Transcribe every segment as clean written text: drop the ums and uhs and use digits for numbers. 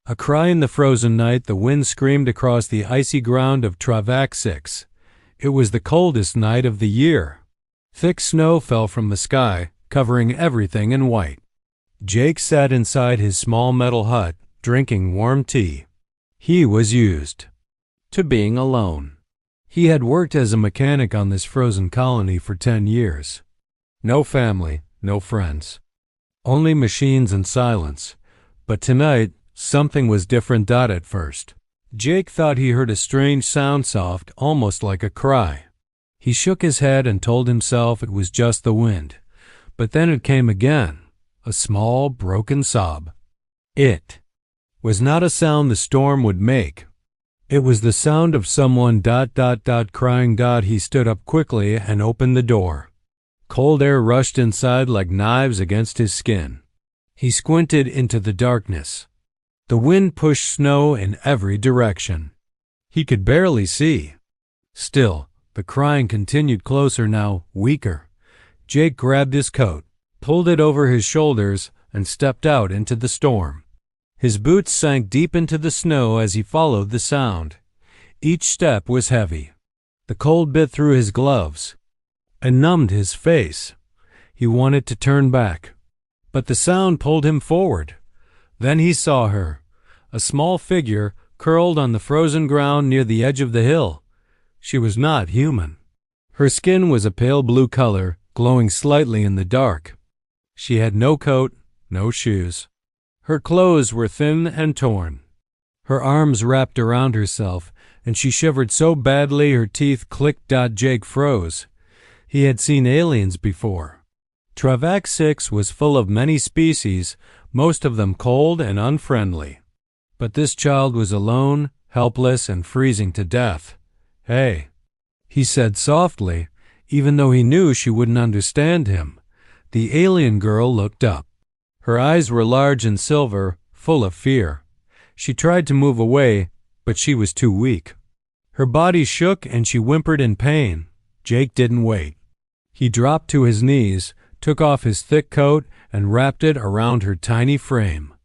A cry in the frozen night, the wind screamed across the icy ground of Travac 6. It was the coldest night of the year. Thick snow fell from the sky, covering everything in white. Jake sat inside his small metal hut, drinking warm tea. He was used to being alone. He had worked as a mechanic on this frozen colony for 10 years. No family, no friends. Only machines and silence. But tonight, something was different. At first, Jake thought he heard a strange sound, soft, almost like a cry. He shook his head and told himself it was just the wind. But then it came again, a small, broken sob. It was not a sound the storm would make. It was the sound of someone ... crying. He stood up quickly and opened the door. Cold air rushed inside like knives against his skin. He squinted into the darkness. The wind pushed snow in every direction. He could barely see. Still, the crying continued, closer now, weaker. Jake grabbed his coat, pulled it over his shoulders, and stepped out into the storm. His boots sank deep into the snow as he followed the sound. Each step was heavy. The cold bit through his gloves and numbed his face. He wanted to turn back, but the sound pulled him forward. Then he saw her, a small figure curled on the frozen ground near the edge of the hill. She was not human. Her skin was a pale blue color, glowing slightly in the dark. She had no coat, no shoes. Her clothes were thin and torn. Her arms wrapped around herself, and she shivered so badly her teeth clicked. Jake froze. He had seen aliens before. Travac 6 was full of many species, most of them cold and unfriendly. But this child was alone, helpless, and freezing to death. "Hey," he said softly, even though he knew she wouldn't understand him. The alien girl looked up. Her eyes were large and silver, full of fear. She tried to move away, but she was too weak. Her body shook and she whimpered in pain. Jake didn't wait. He dropped to his knees, took off his thick coat, and wrapped it around her tiny frame.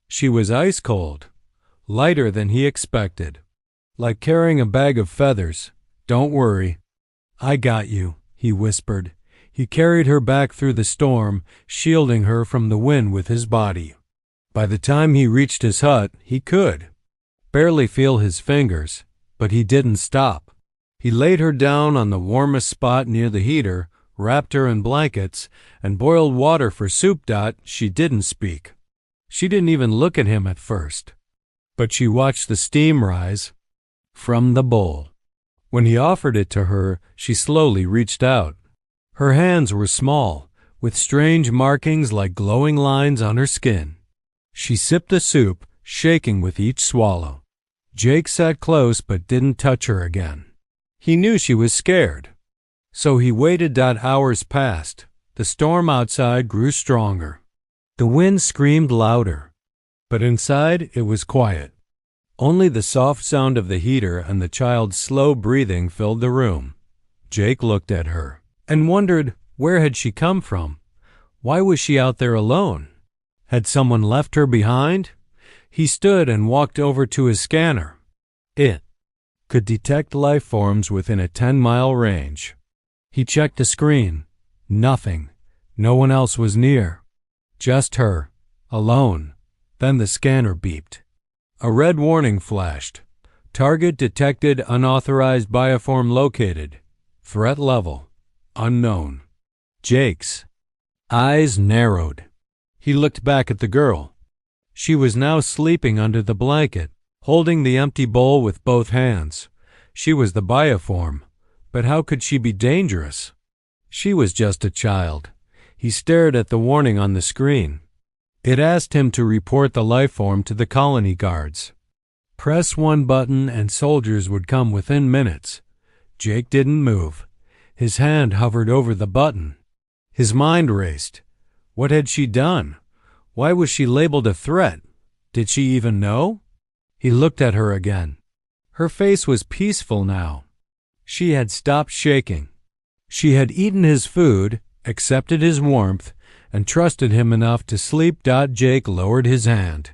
She was ice cold, lighter than he expected, like carrying a bag of feathers. "Don't worry. I got you," he whispered. He carried her back through the storm, shielding her from the wind with his body. By the time he reached his hut, he could barely feel his fingers, but he didn't stop. He laid her down on the warmest spot near the heater, wrapped her in blankets, and boiled water for soup. She didn't speak. She didn't even look at him at first, but she watched the steam rise from the bowl. When he offered it to her, she slowly reached out. Her hands were small, with strange markings like glowing lines on her skin. She sipped the soup, shaking with each swallow. Jake sat close but didn't touch her again. He knew she was scared. So he waited. Hours passed. The storm outside grew stronger. The wind screamed louder, but inside it was quiet. Only the soft sound of the heater and the child's slow breathing filled the room. Jake looked at her and wondered, where had she come from? Why was she out there alone? Had someone left her behind? He stood and walked over to his scanner. It could detect life forms within a 10-mile range. He checked the screen. Nothing. No one else was near. Just her, alone. Then the scanner beeped. A red warning flashed. Target detected, unauthorized bioform located. Threat level unknown. Jake's eyes narrowed. He looked back at the girl. She was now sleeping under the blanket, holding the empty bowl with both hands. She was the bioform, but how could she be dangerous? She was just a child. He stared at the warning on the screen. It asked him to report the lifeform to the colony guards. Press one button and soldiers would come within minutes. Jake didn't move. His hand hovered over the button. His mind raced. What had she done? Why was she labeled a threat? Did she even know? He looked at her again. Her face was peaceful now. She had stopped shaking. She had eaten his food, accepted his warmth, and trusted him enough to sleep. Jake lowered his hand.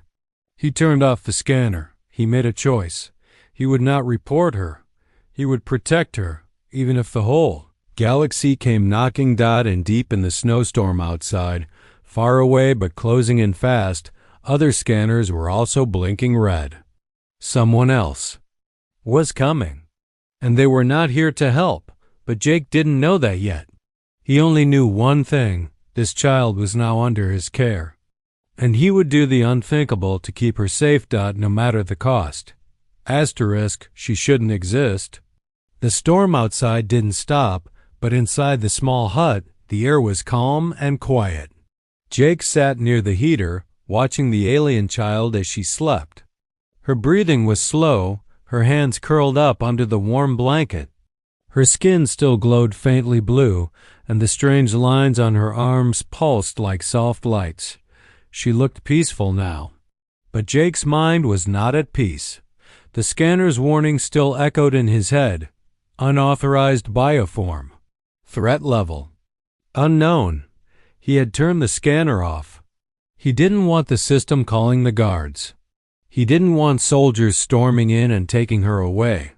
He turned off the scanner. He made a choice. He would not report her. He would protect her, even if the whole galaxy came knocking in deep in the snowstorm outside. Far away but closing in fast, other scanners were also blinking red. Someone else was coming. And they were not here to help, but Jake didn't know that yet. He only knew one thing: this child was now under his care. And he would do the unthinkable to keep her safe, no matter the cost. Asterisk, she shouldn't exist. The storm outside didn't stop, but inside the small hut, the air was calm and quiet. Jake sat near the heater, watching the alien child as she slept. Her breathing was slow, her hands curled up under the warm blanket. Her skin still glowed faintly blue, and the strange lines on her arms pulsed like soft lights. She looked peaceful now. But Jake's mind was not at peace. The scanner's warning still echoed in his head. Unauthorized bioform. Threat level unknown. He had turned the scanner off. He didn't want the system calling the guards. He didn't want soldiers storming in and taking her away.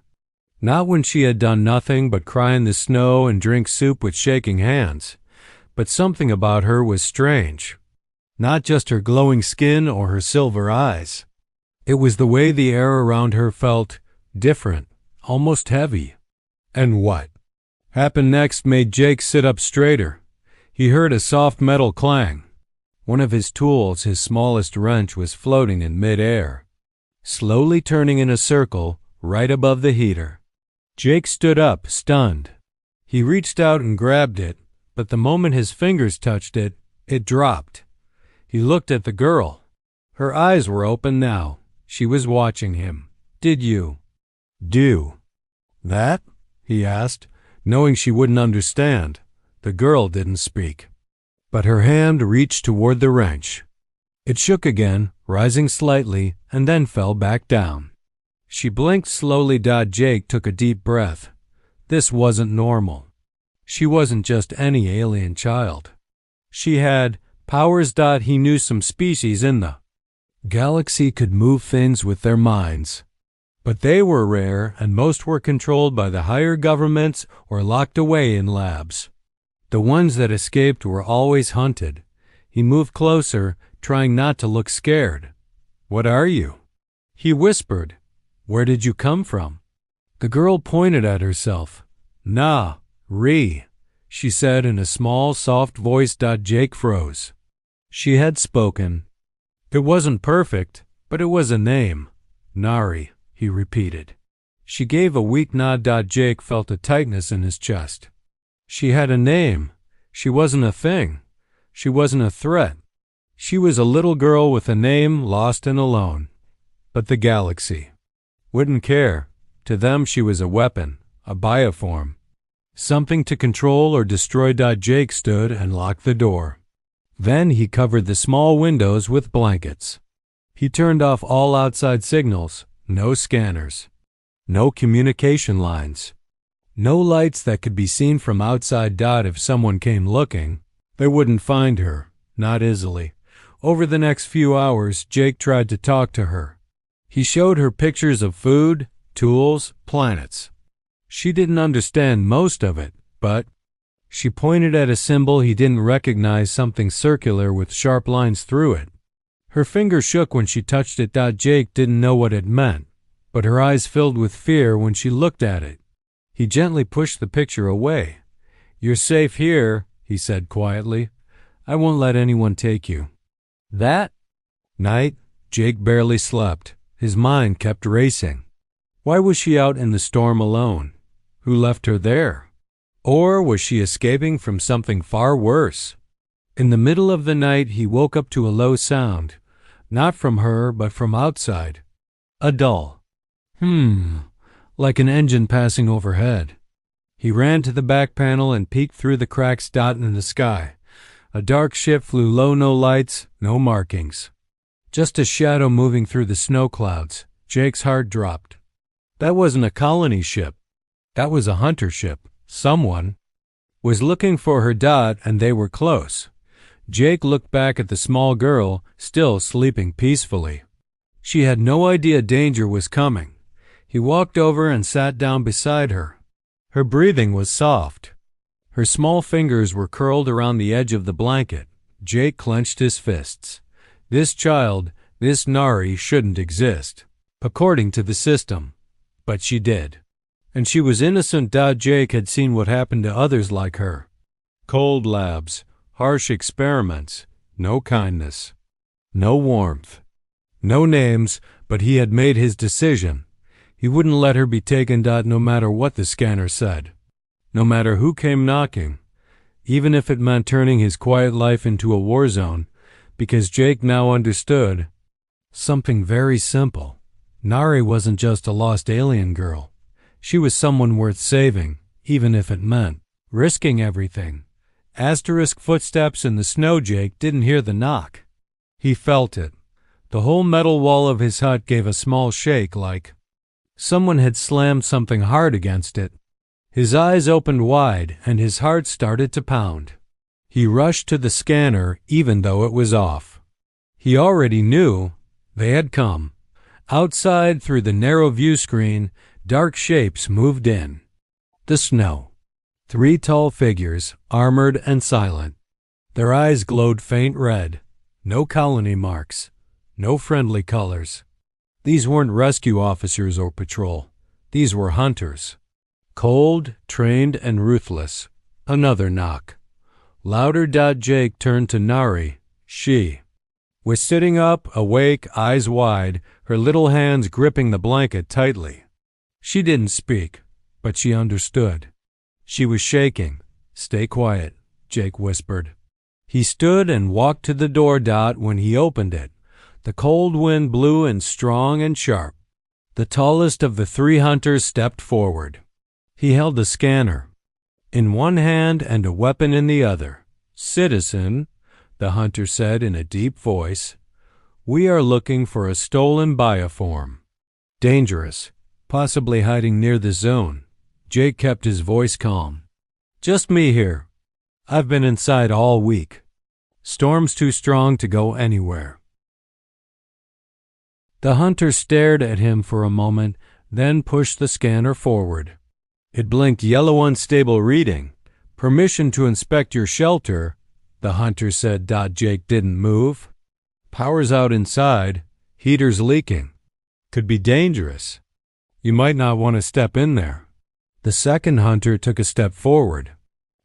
Not when she had done nothing but cry in the snow and drink soup with shaking hands. But something about her was strange. Not just her glowing skin or her silver eyes. It was the way the air around her felt different, almost heavy. And what happened next made Jake sit up straighter. He heard a soft metal clang. One of his tools, his smallest wrench, was floating in mid-air, slowly turning in a circle right above the heater. Jake stood up, stunned. He reached out and grabbed it, but the moment his fingers touched it, it dropped. He looked at the girl. Her eyes were open now. She was watching him. "Did you do that?" he asked, knowing she wouldn't understand. The girl didn't speak. But her hand reached toward the wrench. It shook again, rising slightly, and then fell back down. She blinked slowly. Jake took a deep breath. This wasn't normal. She wasn't just any alien child. She had powers. He knew some species in the galaxy could move things with their minds. But they were rare, and most were controlled by the higher governments or locked away in labs. The ones that escaped were always hunted. He moved closer, trying not to look scared. "What are you?" he whispered. "Where did you come from?" The girl pointed at herself. She said in a small, soft voice. Jake froze. She had spoken. It wasn't perfect, but it was a name. "Nari," he repeated. She gave a weak nod. Jake felt a tightness in his chest. She had a name. She wasn't a thing. She wasn't a threat. She was a little girl with a name, lost and alone. But the galaxy wouldn't care. To them she was a weapon, a bioform. Something to control or destroy. Jake stood and locked the door. Then he covered the small windows with blankets. He turned off all outside signals, no scanners, no communication lines, no lights that could be seen from outside. If someone came looking, they wouldn't find her, not easily. Over the next few hours, Jake tried to talk to her. He showed her pictures of food, tools, planets. She didn't understand most of it, but she pointed at a symbol he didn't recognize, something circular with sharp lines through it. Her finger shook when she touched it. Jake didn't know what it meant, but her eyes filled with fear when she looked at it. He gently pushed the picture away. "You're safe here," he said quietly. "I won't let anyone take you." That night, Jake barely slept. His mind kept racing. Why was she out in the storm alone? Who left her there? Or was she escaping from something far worse? In the middle of the night, he woke up to a low sound, not from her, but from outside. A dull like an engine passing overhead. He ran to the back panel and peeked through the cracks. In the sky, a dark ship flew low, no lights, no markings. Just a shadow moving through the snow clouds. Jake's heart dropped. That wasn't a colony ship. That was a hunter ship. Someone was looking for her. And they were close. Jake looked back at the small girl, still sleeping peacefully. She had no idea danger was coming. He walked over and sat down beside her. Her breathing was soft. Her small fingers were curled around the edge of the blanket. Jake clenched his fists. This child, this Nari, shouldn't exist, according to the system. But she did. And she was innocent. Jake had seen what happened to others like her. Cold labs, harsh experiments, no kindness, no warmth, no names, but he had made his decision. He wouldn't let her be taken. No matter what the scanner said. No matter who came knocking. Even if it meant turning his quiet life into a war zone, because Jake now understood something very simple. Nari wasn't just a lost alien girl. She was someone worth saving, even if it meant risking everything. Asterisk footsteps in the snow. Jake didn't hear the knock. He felt it. The whole metal wall of his hut gave a small shake, like someone had slammed something hard against it. His eyes opened wide, and his heart started to pound. He rushed to the scanner, even though it was off. He already knew they had come. Outside, through the narrow view screen, dark shapes moved in. The snow. 3 tall figures, armored and silent. Their eyes glowed faint red. No colony marks. No friendly colors. These weren't rescue officers or patrol. These were hunters. Cold, trained, and ruthless. Another knock. Louder. Jake turned to Nari. She was sitting up, awake, eyes wide, her little hands gripping the blanket tightly. She didn't speak, but she understood. She was shaking. Stay quiet, Jake whispered. He stood and walked to the door. When he opened it, the cold wind blew in strong and sharp. The tallest of the 3 hunters stepped forward. He held the scanner in one hand and a weapon in the other. Citizen, the hunter said in a deep voice, we are looking for a stolen bioform. Dangerous, possibly hiding near the zone. Jake kept his voice calm. Just me here. I've been inside all week. Storm's too strong to go anywhere. The hunter stared at him for a moment, then pushed the scanner forward. It blinked yellow unstable reading. Permission to inspect your shelter, the hunter said. Jake didn't move. Power's out inside. Heater's leaking. Could be dangerous. You might not want to step in there. The second hunter took a step forward.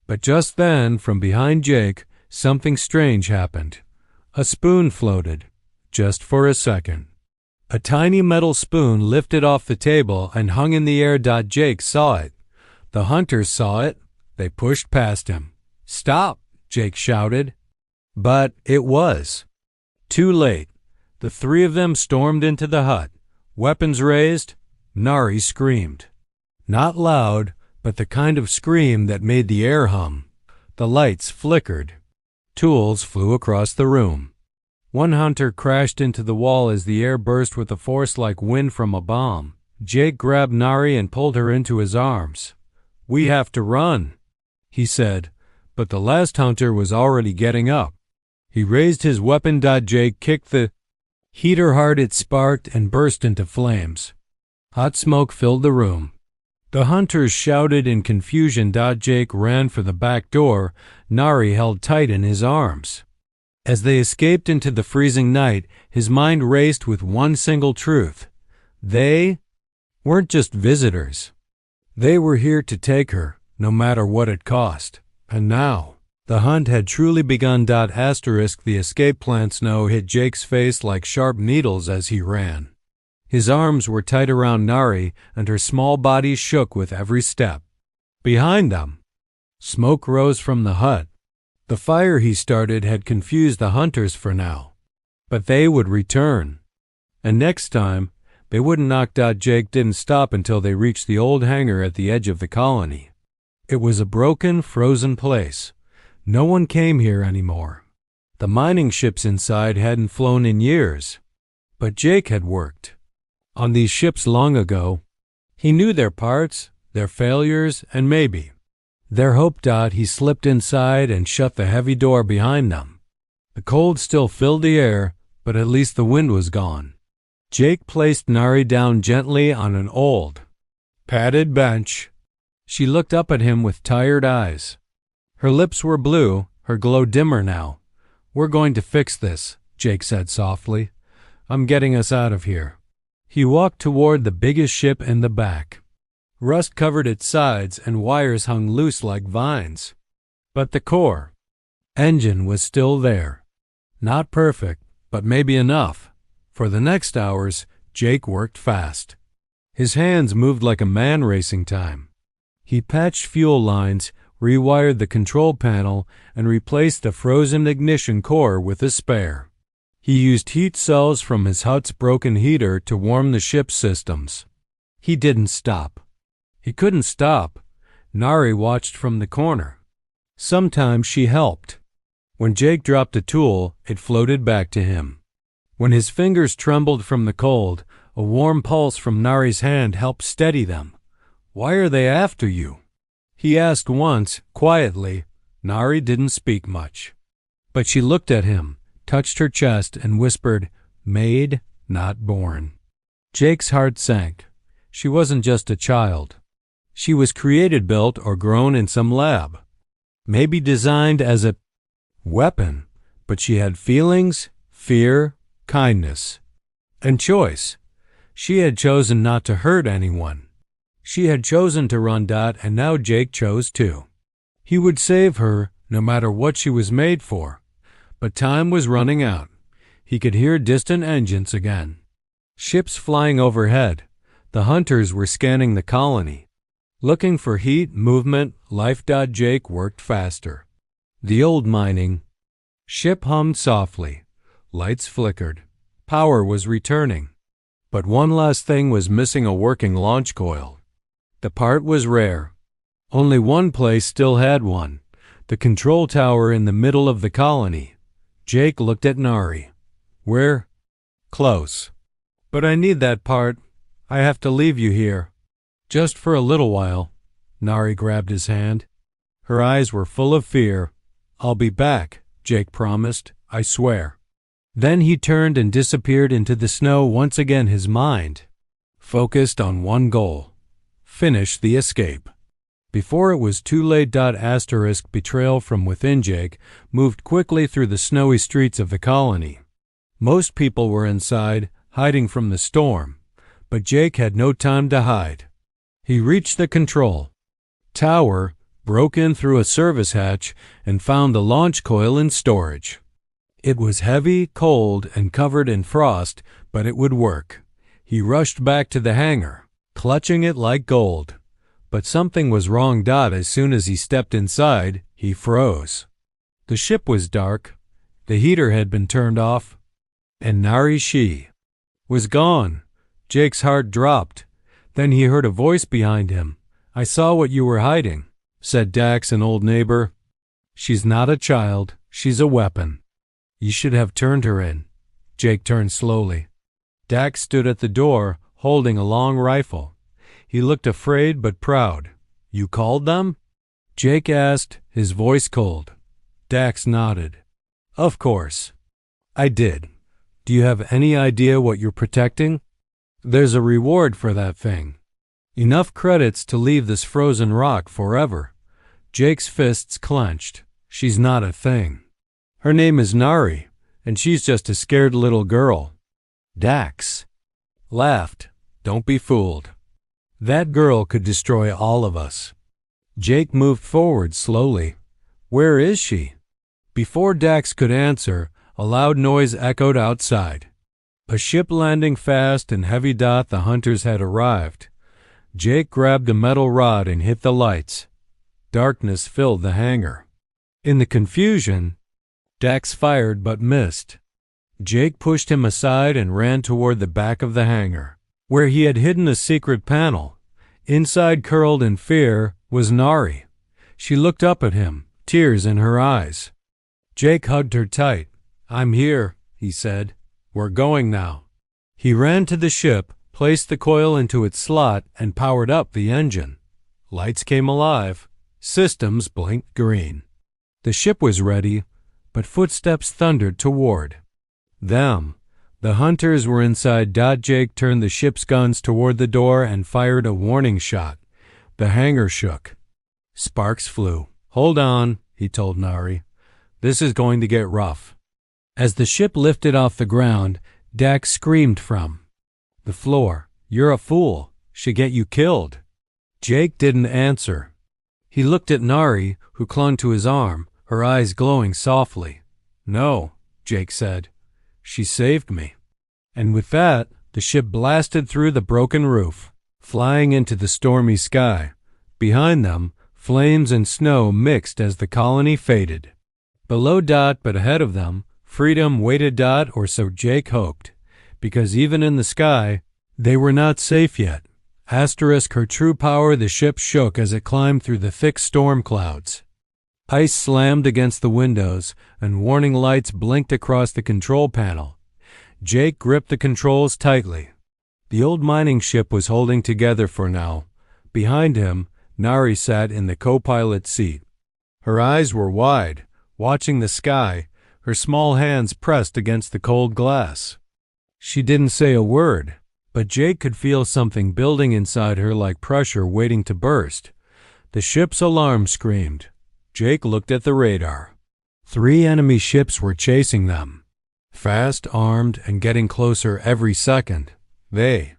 But just then, from behind Jake, something strange happened. A spoon floated, just for a second. A tiny metal spoon lifted off the table and hung in the air. Jake saw it. The hunters saw it. They pushed past him. Stop, Jake shouted. But it was too late. The 3 of them stormed into the hut. Weapons raised. Nari screamed. Not loud, but the kind of scream that made the air hum. The lights flickered. Tools flew across the room. One hunter crashed into the wall as the air burst with a force like wind from a bomb. Jake grabbed Nari and pulled her into his arms. We have to run, he said, but the last hunter was already getting up. He raised his weapon. Jake kicked the heater hard. It sparked and burst into flames. Hot smoke filled the room. The hunters shouted in confusion. Jake ran for the back door. Nari held tight in his arms. As they escaped into the freezing night, his mind raced with one single truth. They weren't just visitors. They were here to take her, no matter what it cost. And now, the hunt had truly begun. Asterisk the escape plan. Snow hit Jake's face like sharp needles as he ran. His arms were tight around Nari, and her small body shook with every step. Behind them, smoke rose from the hut. The fire he started had confused the hunters for now. But they would return. And next time, they wouldn't knock. Jake didn't stop until they reached the old hangar at the edge of the colony. It was a broken, frozen place. No one came here anymore. The mining ships inside hadn't flown in years. But Jake had worked on these ships long ago. He knew their parts, their failures, and maybe their hope. He slipped inside and shut the heavy door behind them. The cold still filled the air, but at least the wind was gone. Jake placed Nari down gently on an old, padded bench. She looked up at him with tired eyes. Her lips were blue, her glow dimmer now. "We're going to fix this," Jake said softly. "I'm getting us out of here." He walked toward the biggest ship in the back. Rust covered its sides and wires hung loose like vines. But the core engine was still there. Not perfect, but maybe enough. For the next hours, Jake worked fast. His hands moved like a man racing time. He patched fuel lines, rewired the control panel, and replaced the frozen ignition core with a spare. He used heat cells from his hut's broken heater to warm the ship's systems. He didn't stop. He couldn't stop. Nari watched from the corner. Sometimes she helped. When Jake dropped a tool, it floated back to him. When his fingers trembled from the cold, a warm pulse from Nari's hand helped steady them. "Why are they after you?" he asked once, quietly. Nari didn't speak much. But she looked at him, touched her chest, and whispered, "Made, not born." Jake's heart sank. She wasn't just a child. She was created, built, or grown in some lab. Maybe designed as a weapon, but she had feelings, fear, kindness, and choice. She had chosen not to hurt anyone. She had chosen to run. And now Jake chose too. He would save her, no matter what she was made for. But time was running out. He could hear distant engines again. Ships flying overhead. The hunters were scanning the colony, looking for heat, movement, life. Jake worked faster. The old mining ship hummed softly. Lights flickered. Power was returning. But one last thing was missing: a working launch coil. The part was rare. Only one place still had one, the control tower in the middle of the colony. Jake looked at Nari. "We're close. But I need that part. I have to leave you here. Just for a little while." Nari grabbed his hand. Her eyes were full of fear. "I'll be back," Jake promised. "I swear." Then he turned and disappeared into the snow once again, his mind focused on one goal: finish the escape. Before it was too late. Betrayal from within. Jake moved quickly through the snowy streets of the colony. Most people were inside, hiding from the storm, but Jake had no time to hide. He reached the control tower, broke in through a service hatch, and found the launch coil in storage. It was heavy, cold, and covered in frost, but it would work. He rushed back to the hangar, clutching it like gold. But something was wrong. As soon as he stepped inside, he froze. The ship was dark. The heater had been turned off. And Nari, she was gone. Jake's heart dropped. Then he heard a voice behind him. "I saw what you were hiding," said Dax, an old neighbor. "She's not a child. She's a weapon. You should have turned her in." Jake turned slowly. Dax stood at the door, holding a long rifle. He looked afraid but proud. "You called them?" Jake asked, his voice cold. Dax nodded. "Of course. I did. Do you have any idea what you're protecting? There's a reward for that thing. Enough credits to leave this frozen rock forever." Jake's fists clenched. "She's not a thing. Her name is Nari, and she's just a scared little girl." Dax laughed. "Don't be fooled. That girl could destroy all of us." Jake moved forward slowly. "Where is she?" Before Dax could answer, a loud noise echoed outside. A ship landing fast and heavy. The hunters had arrived. Jake grabbed a metal rod and hit the lights. Darkness filled the hangar. In the confusion, Dax fired but missed. Jake pushed him aside and ran toward the back of the hangar, where he had hidden a secret panel. Inside, curled in fear, was Nari. She looked up at him, tears in her eyes. Jake hugged her tight. "I'm here," he said. "We're going now." He ran to the ship, placed the coil into its slot, and powered up the engine. Lights came alive. Systems blinked green. The ship was ready, but footsteps thundered toward them. The hunters were inside. Jake turned the ship's guns toward the door and fired a warning shot. The hangar shook. Sparks flew. "Hold on," he told Nari. "This is going to get rough." As the ship lifted off the ground, Dak screamed from the floor, "You're a fool. She'll get you killed." Jake didn't answer. He looked at Nari, who clung to his arm, her eyes glowing softly. "No," Jake said. "She saved me." And with that, the ship blasted through the broken roof, flying into the stormy sky. Behind them, flames and snow mixed as the colony faded. Below but ahead of them, freedom waited. Or so Jake hoped, because even in the sky, they were not safe yet. Her true power. The ship shook as it climbed through the thick storm clouds. Ice slammed against the windows, and warning lights blinked across the control panel. Jake gripped the controls tightly. The old mining ship was holding together for now. Behind him, Nari sat in the co-pilot seat. Her eyes were wide, watching the sky, her small hands pressed against the cold glass. She didn't say a word, but Jake could feel something building inside her like pressure waiting to burst. The ship's alarm screamed. Jake looked at the radar. 3 enemy ships were chasing them, fast, armed, and getting closer every second. "They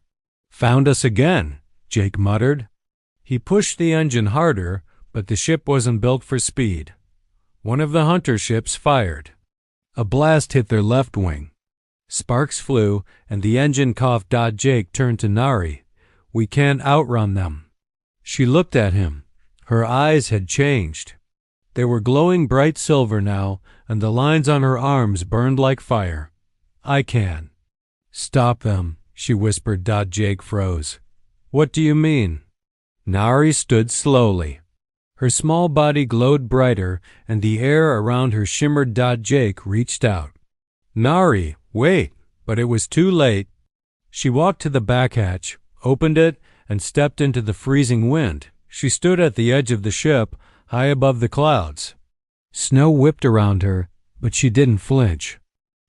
found us again," Jake muttered. He pushed the engine harder, but the ship wasn't built for speed. One of the hunter ships fired. A blast hit their left wing. Sparks flew, and the engine coughed. Jake turned to Nari. "We can't outrun them." She looked at him. Her eyes had changed. They were glowing bright silver now, and the lines on her arms burned like fire. "I can." "Stop them," she whispered. Jake froze. "What do you mean?" Nari stood slowly. Her small body glowed brighter, and the air around her shimmered. Jake reached out. "Nari, wait!" But it was too late. She walked to the back hatch, opened it, and stepped into the freezing wind. She stood at the edge of the ship, high above the clouds. Snow whipped around her, but she didn't flinch.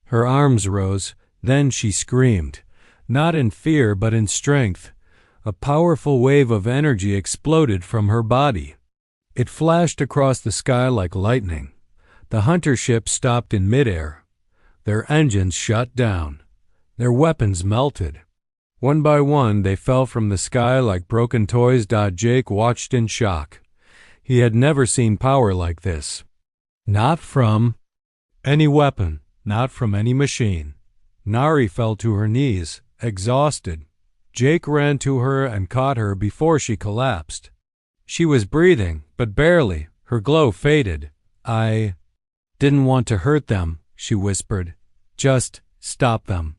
Her arms rose, then she screamed, not in fear but in strength. A powerful wave of energy exploded from her body. It flashed across the sky like lightning. The hunter ship stopped in midair. Their engines shut down. Their weapons melted. One by one, they fell from the sky like broken toys. Jake watched in shock. He had never seen power like this. Not from any weapon, not from any machine. Nari fell to her knees, exhausted. Jake ran to her and caught her before she collapsed. She was breathing, but barely. Her glow faded. "I didn't want to hurt them," she whispered. "Just stop them."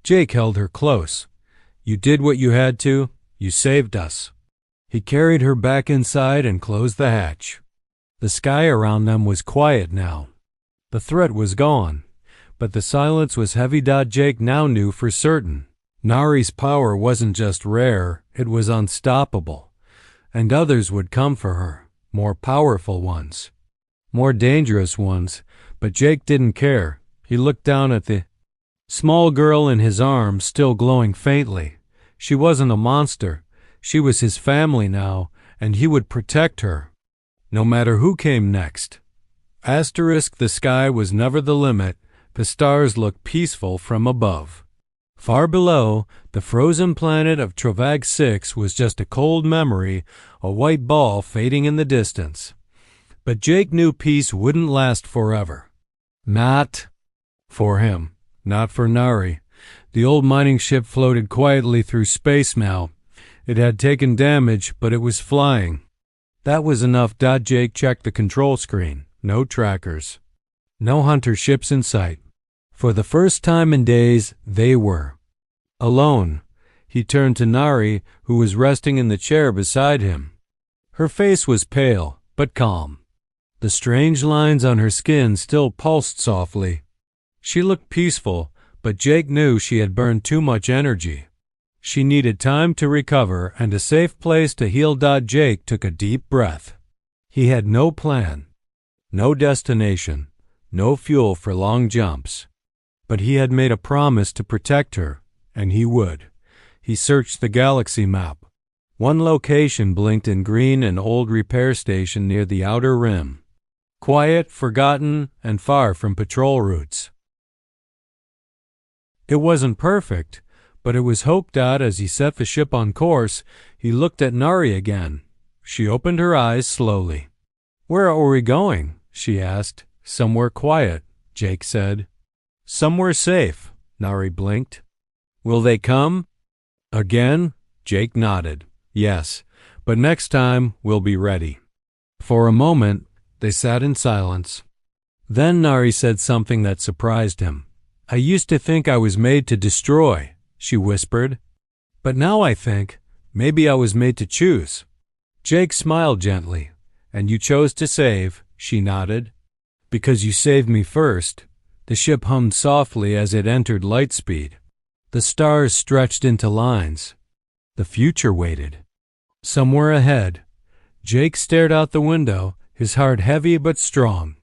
Jake held her close. "You did what you had to. You saved us." He carried her back inside and closed the hatch. The sky around them was quiet now. The threat was gone, but the silence was heavy. Jake now knew for certain. Nari's power wasn't just rare, it was unstoppable. And others would come for her, more powerful ones, more dangerous ones, but Jake didn't care. He looked down at the small girl in his arms, still glowing faintly. She wasn't a monster. She was his family now, and he would protect her, no matter who came next. The sky was never the limit. The stars looked peaceful from above. Far below, the frozen planet of Travag 6 was just a cold memory, a white ball fading in the distance. But Jake knew peace wouldn't last forever. Not for him, not for Nari. The old mining ship floated quietly through space now. It had taken damage, but it was flying. That was enough. Jake checked the control screen. No trackers. No hunter ships in sight. For the first time in days, they were alone. He turned to Nari, who was resting in the chair beside him. Her face was pale, but calm. The strange lines on her skin still pulsed softly. She looked peaceful, but Jake knew she had burned too much energy. She needed time to recover and a safe place to heal. Jake took a deep breath. He had no plan, no destination, no fuel for long jumps. But he had made a promise to protect her, and he would. He searched the galaxy map. One location blinked in green, an old repair station near the outer rim. Quiet, forgotten, and far from patrol routes. It wasn't perfect, but it was hoped that as he set the ship on course, he looked at Nari again. She opened her eyes slowly. "Where are we going?" she asked. "Somewhere quiet," Jake said. "Somewhere safe," Nari blinked. "Will they come?" Again, Jake nodded. "Yes, but next time we'll be ready." For a moment, they sat in silence. Then Nari said something that surprised him. "I used to think I was made to destroy," she whispered. "But now I think maybe I was made to choose." Jake smiled gently. "And you chose to save," she nodded. "Because you saved me first." The ship hummed softly as it entered light speed. The stars stretched into lines. The future waited. Somewhere ahead, Jake stared out the window, his heart heavy but strong.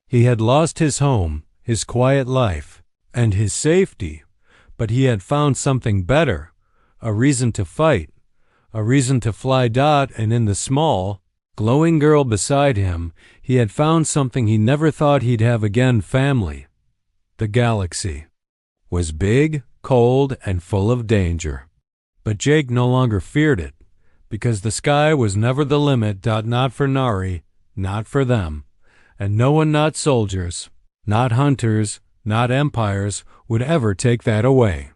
He had lost his home, his quiet life, and his safety, but he had found something better, a reason to fight, a reason to fly. And in the small, glowing girl beside him, he had found something he never thought he'd have again: family. The galaxy was big, cold, and full of danger. But Jake no longer feared it, because the sky was never the limit. Not for Nari, not for them, and no one, not soldiers, not hunters, not empires, would ever take that away.